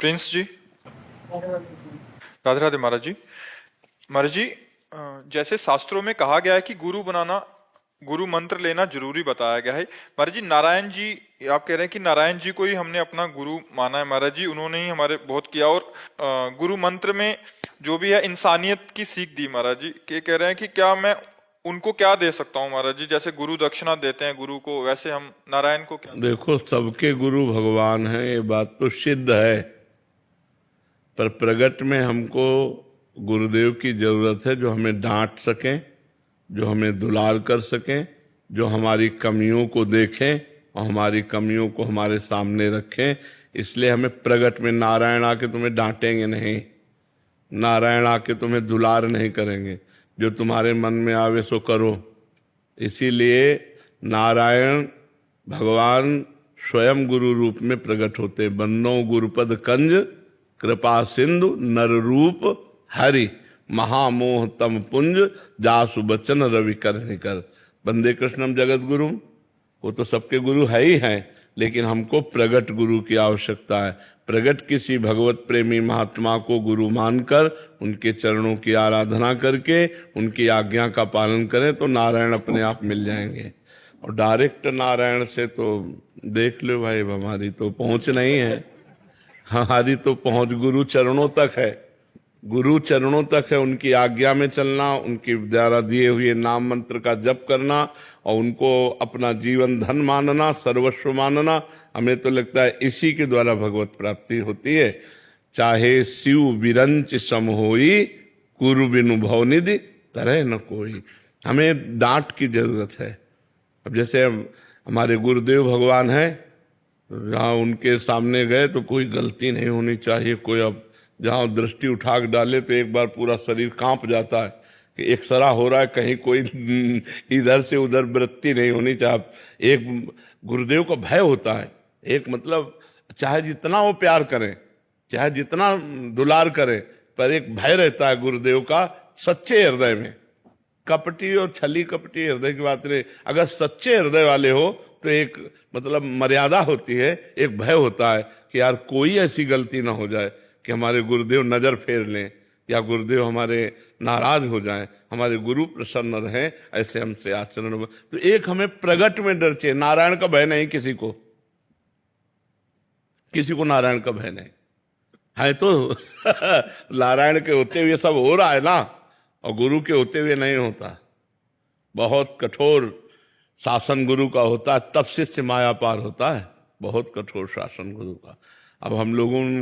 Prince जी, राधे राधे महाराज जी। महाराज जी, जैसे शास्त्रों में कहा गया है कि गुरु बनाना, गुरु मंत्र लेना जरूरी बताया गया है। महाराज जी, नारायण जी, आप कह रहे हैं कि नारायण जी को ही हमने अपना गुरु माना है। महाराज जी, उन्होंने ही हमारे बहुत किया, और गुरु मंत्र में जो भी है इंसानियत की सीख दी। महाराज जी के कह रहे हैं कि क्या मैं उनको क्या दे सकता हूँ महाराज जी, जैसे गुरु दक्षिणा देते हैं गुरु को, वैसे हम नारायण को क्या? देखो, सबके गुरु भगवान हैं, ये बात तो सिद्ध है, पर प्रगट में हमको गुरुदेव की जरूरत है जो हमें डांट सकें, जो हमें दुलार कर सकें, जो हमारी कमियों को देखें और हमारी कमियों को हमारे सामने रखें। इसलिए हमें प्रगट में, नारायण आके तुम्हें डांटेंगे नहीं, नारायण आके तुम्हें दुलार नहीं करेंगे, जो तुम्हारे मन में आवे सो करो। इसीलिए नारायण भगवान स्वयं गुरु रूप में प्रकट होते। बंदो गुरुपद कंज कृपा सिंधु नर रूप हरि, महामोह तम पुंज जासु बचन रवि कर निकर। बंदे कृष्णम जगत गुरु, वो तो सबके गुरु है ही हैं, लेकिन हमको प्रगट गुरु की आवश्यकता है। प्रगट किसी भगवत प्रेमी महात्मा को गुरु मानकर उनके चरणों की आराधना करके उनकी आज्ञा का पालन करें तो नारायण अपने आप मिल जाएंगे। और डायरेक्ट नारायण से तो देख लो भाई, हमारी तो पहुंच नहीं है। हमारी तो पहुंच गुरु चरणों तक है, गुरु चरणों तक है। उनकी आज्ञा में चलना, उनके द्वारा दिए हुए नाम मंत्र का जप करना और उनको अपना जीवन धन मानना, सर्वस्व मानना। हमें तो लगता है इसी के द्वारा भगवत प्राप्ति होती है। चाहे शिव विरंच सम होई, कुरु बिनु भवनिधि तरह न कोई। हमें डांट की जरूरत है। अब जैसे हमारे गुरुदेव भगवान हैं, जहाँ उनके सामने गए तो कोई गलती नहीं होनी चाहिए। कोई अब जहाँ दृष्टि उठा के डाले तो एक बार पूरा शरीर कांप जाता है कि एक्सरा हो रहा है, कहीं कोई इधर से उधर वृत्ति नहीं होनी चाहिए। एक गुरुदेव का भय होता है, एक मतलब चाहे जितना वो प्यार करें, चाहे जितना दुलार करें, पर एक भय रहता है गुरुदेव का सच्चे हृदय में। कपटी और छली कपटी हृदय की बात नहीं, अगर सच्चे हृदय वाले हो तो एक मतलब मर्यादा होती है, एक भय होता है कि यार कोई ऐसी गलती ना हो जाए कि हमारे गुरुदेव नजर फेर लें या गुरुदेव हमारे नाराज हो जाएं। हमारे गुरु प्रसन्न रहें, ऐसे हमसे आचरण। तो एक हमें प्रगट में डर चाहिए, नारायण का भय नहीं किसी को, किसी को नारायण का भय नहीं है। तो नारायण के होते हुए सब हो रहा है ना, और गुरु के होते हुए नहीं होता। बहुत कठोर शासन गुरु का होता है, तब शिष्य माया पार होता है। बहुत कठोर शासन गुरु का। अब हम लोगों